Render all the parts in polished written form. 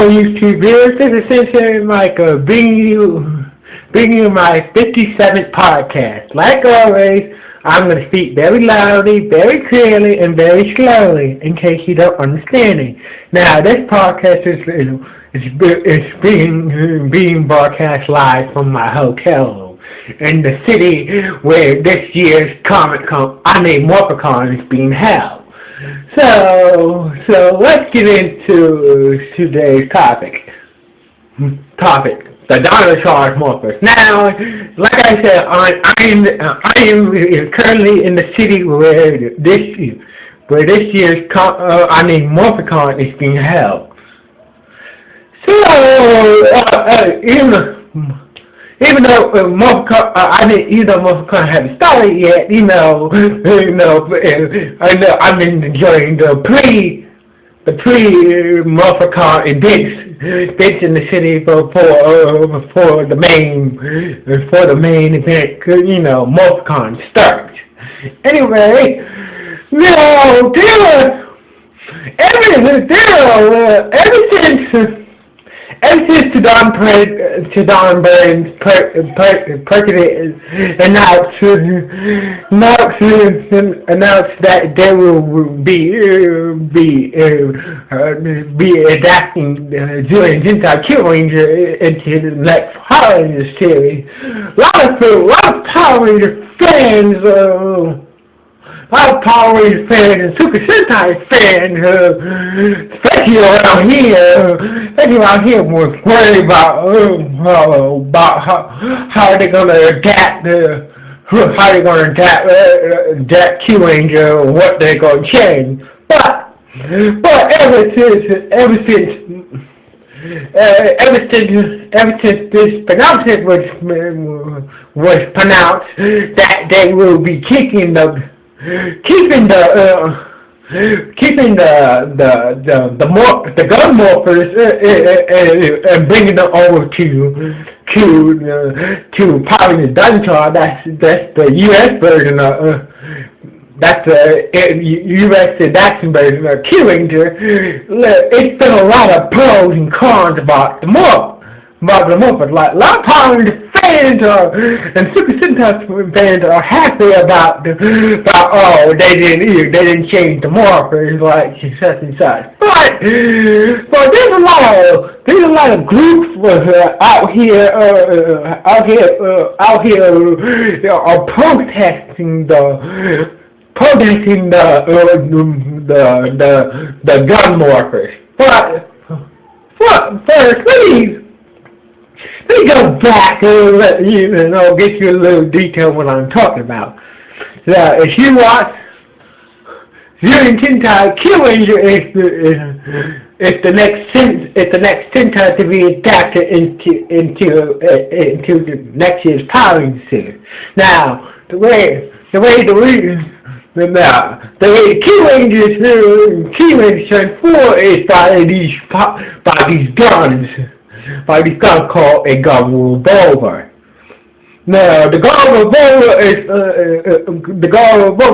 YouTube viewers. This is Sensei Micah bringing you my 57th podcast. Like always, I'm going to speak very loudly, very clearly, and very slowly in case you don't understand it. Now, this podcast is being broadcast live from my hotel room in the city where this year's MorphCon is being held. So let's get into today's topic, the Dino Charge Morphers. Now, like I said, I am currently in the city where this year's MorphCon is being held. So, even though MorphCon hasn't started yet, I'm enjoying the pre-MorphCon events in the city for the main event. MorphCon starts. Anyway, ever since Don Burns president announced that they will be adapting Gentile Kill Ranger into the next Power Ranger series, a lot of Power Ranger fans. A lot of Power Rangers fans and Super Sentai fans, especially around here, was worried about how they're gonna adapt Q Ranger, or what they're gonna change. But ever since this pronouncement was pronounced that they will be keeping the gun morphers and bringing them over to Power Rangers Dino Charge. That's the U.S. version of that's the U.S. adaptation version of Q Ranger. It's been a lot of pros and cons about the morphers. Like a lot of Power Rangers fans and Super Sentai fans are happy about they didn't change the morphers like such and such. But there's a lot of groups out here are protesting the gun morphers. But first, let me go back and let you get you a little detail what I'm talking about. So if you watch Zero Sentai Kill Ranger is the next Sentai to be adapted into the next year's Power Rangers series. Now the way Q Rangers turn 4 is by these guns. By this gun called a gun revolver. Now, the gun revolver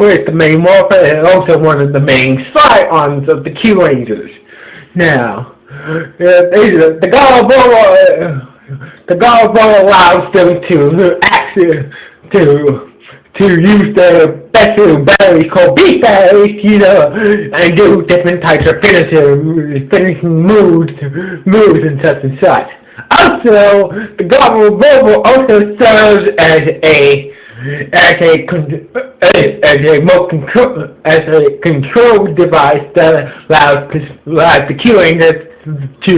is the main morpher and also one of the main sidearms of the Q Rangers. Now, the gun revolver allows them to use their special batteries called beat batteries, and do different types of finishing moves and such. Also, the gun revolver also serves as a control device that allows the Q Rangers to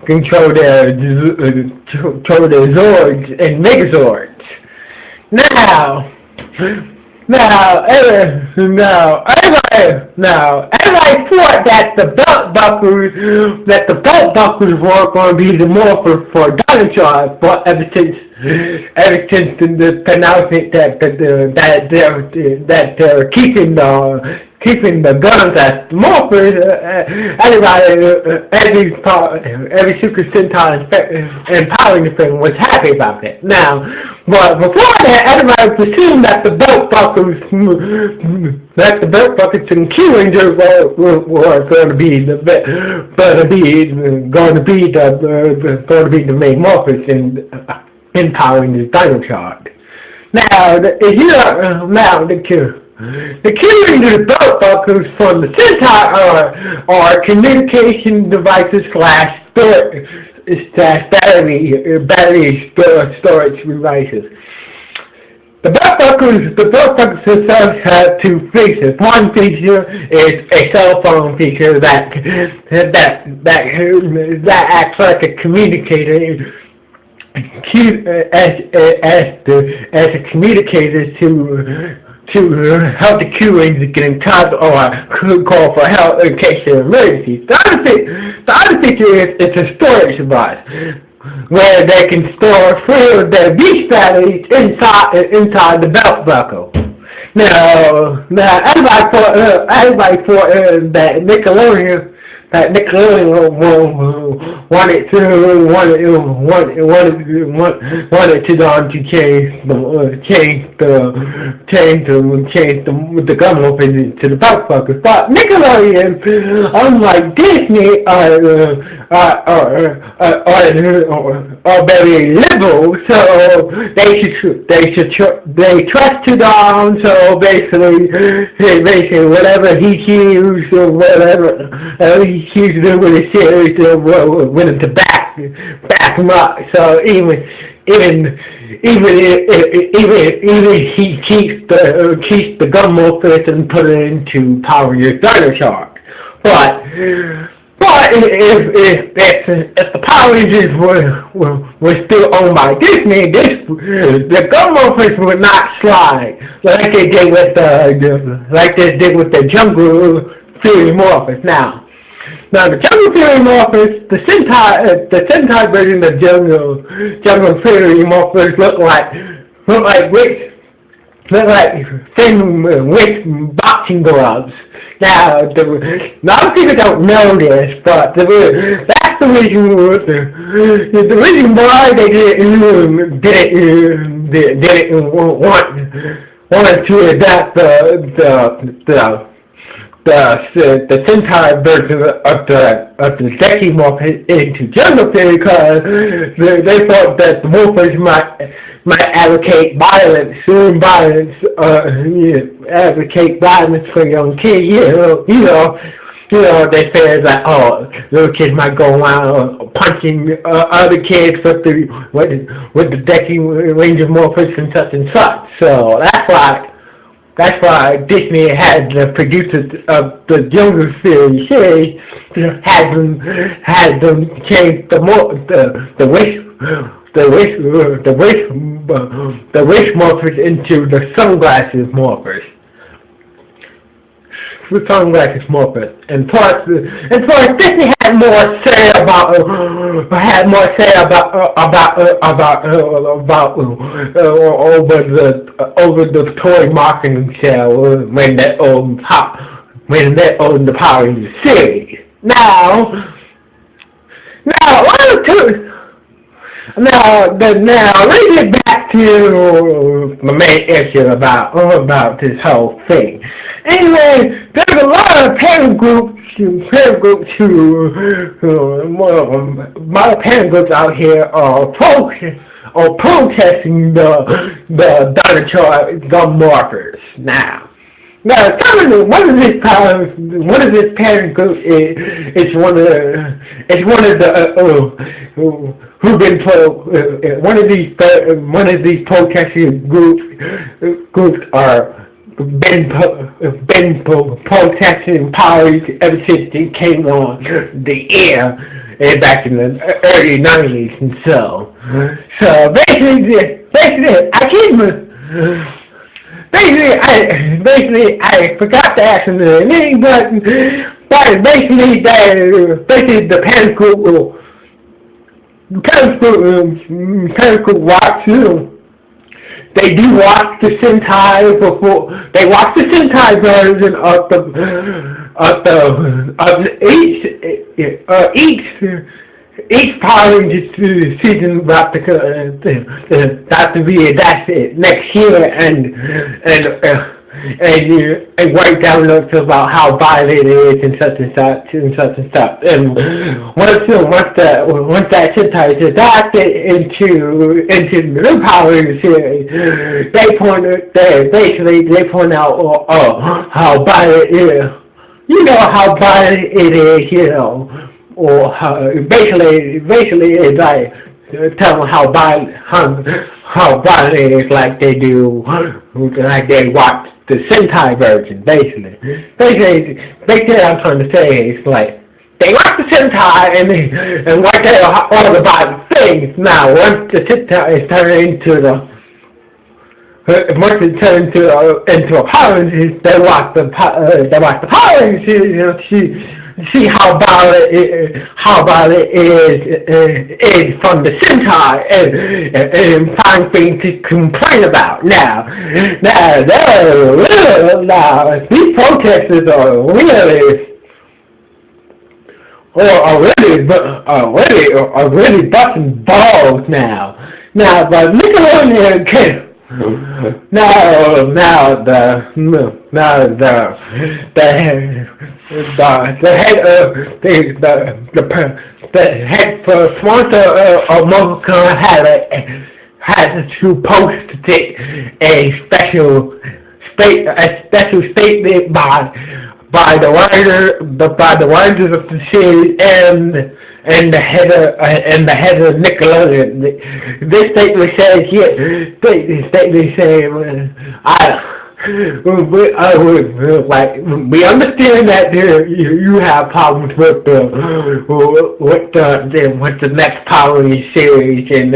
control their Zords and Megazords. Everybody thought that the belt buckles were going to be the morpher for Dino Charge, but ever since the announcement that they're keeping keeping the guns as morphers. Every Super Sentai empowering the film was happy about it. Now, but before that, everybody presumed that the belt buckles and Q Rangers were going to be the main morphers in empowering the Dino Charge. Now, the Q Rangers belt buckles from the Sentai are communication devices / battery storage devices. The belt buckles themselves have two features. One feature is a cell phone feature that acts like a communicator. As a communicator to help the Q Rangers get in touch or call for help in case of emergency. The other feature is it's a storage device where they can store free of their beast batteries inside the belt buckle. Now everybody thought that Nickelodeon wanted to change the gun open to the belt buckle. But Nickelodeon, unlike Disney, are very liberal, so they trust to Dom. So basically whatever he chooses or whatever he chooses to do with the series, willing to back him up. So even he keeps the gun morphers and put it into Power Your Dino Charge. But if the Power Rangers were still owned by Disney, the gun morphers would not slide like they did with the Jungle Fury Morphers. Now the Jungle Fury Morphers, the Sentai version of Jungle Fury Morphers look like thin boxing gloves. Now, a lot of people don't know this, but that's the reason why they didn't want to adapt the Sentai version of the Deki Morph into Jungle Fury, because they thought that the morphers might advocate violence for young kids. They say that little kids might go around punching other kids with the Deki Ranger Morphers and such. So that's why Disney had the producers of the Jungle Fury series had them change the wish morphers into the sunglasses morphers. And plus Disney had more say about over the toy marketing sale when they owned the Power Rangers series. Now let's get back to the main issue about this whole thing. Anyway, there's a lot of parent groups out here are protesting the Dino Charge gun morphers. Now, one of this parent group is one of these protesting groups are been protesting powers ever since they came on the air back in the early 90s, and so basically I forgot to ask them the name, but basically the parent group wants they do watch the Sentai before they watch the Sentai version of each Power Rangers season about to be adapted next year, and write down notes about how violent it is and such and such and such and such. And once that Sentai is adapted into the new Power Rangers series, they point out how violent it is. You know how violent it is, you know, or basically it's like tell them how violent it is, like they do, like they watch the Sentai version. Basically what I'm trying to say is like they watch the Sentai and watch all the violent things. Now once the Sentai is turned into into a Power Rangers, they watch the Power Rangers, you know, see how violent it is from the Sentai and find things to complain about. Now, these protesters are really busting balls now. Now, but Nickelodeon can. The head sponsor of Motocon had to post a special statement by the writers of the series and the head of Nickelodeon. This statement says we understand that you have problems with the next Power Rangers series in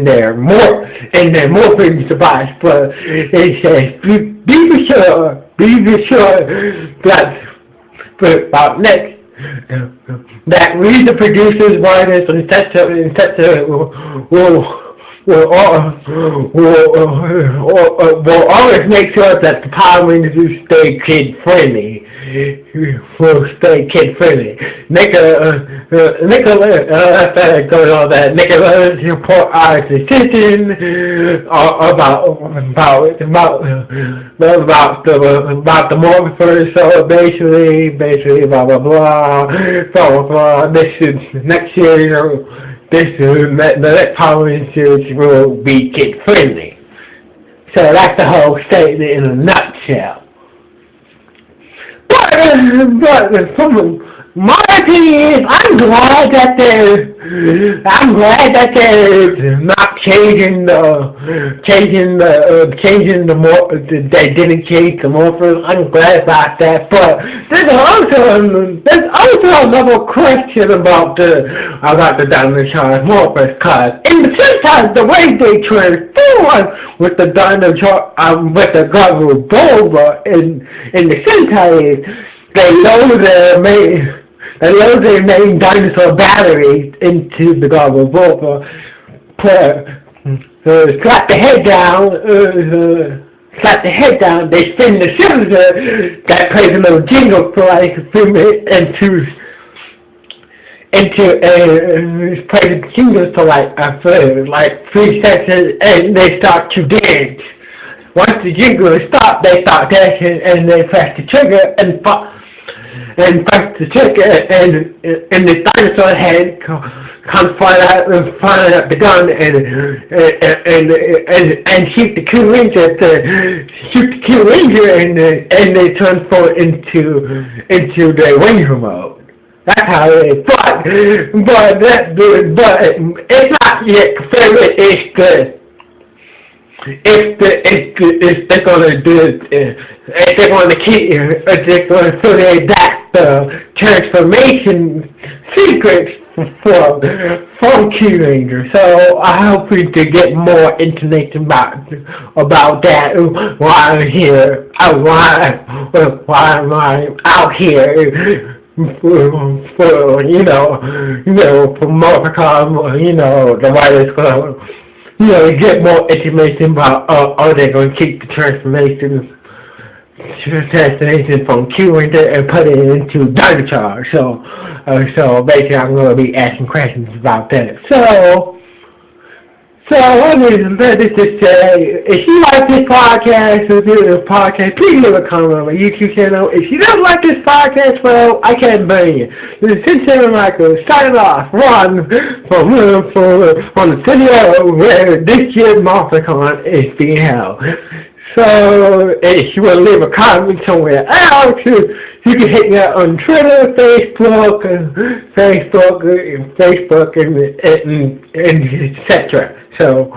their morphing device, but it says be sure that we, the producers, writers, and will always make sure that the Power Rangers stay kid friendly. Nickelodeon report our decision about the Morphers. So basically blah blah blah. So this is next year. The next Power Rangers series will be kid friendly. So that's the whole statement in a nutshell. But from my opinion, I'm glad that they're not changing they didn't change the morphers. I'm glad about that. But there's also another question about the Dino Charge Morphers, cause in the Sentai, the way they transform with the Dino Charge with the Goggle Bulba in the Sentai is they load their main dinosaur batteries into the Goggle Bulba, slap the head down, they spin the cylinder that plays a little jingle for like a few minutes plays a jingle for like 3 seconds, and they start to dance. Once the jingle is stopped, they start dancing, and they press the trigger and the dinosaur head comes flying out the gun and shoot the Q Ranger and they transform into the Ranger mode. That's how it is. But it's not yet confirmed. It's good. If they're going to adapt the transformation secrets from Q Ranger. So I hope we can get more information about that while I'm here. While I'm out here. For Morphicon, the Writers Club. get more information about are they going to keep the transformation from Q Ranger and put it into Dino Charge. So basically, I'm going to be asking questions about that. So I need to say, if you like this podcast, please leave a comment on my YouTube channel. If you don't like this podcast, well, I can't blame you. This is Sincere Michael signing off from the studio where this year's MorphicCon is being held. So if you want to leave a comment somewhere else, you can hit me up on Twitter, Facebook, and etc. So,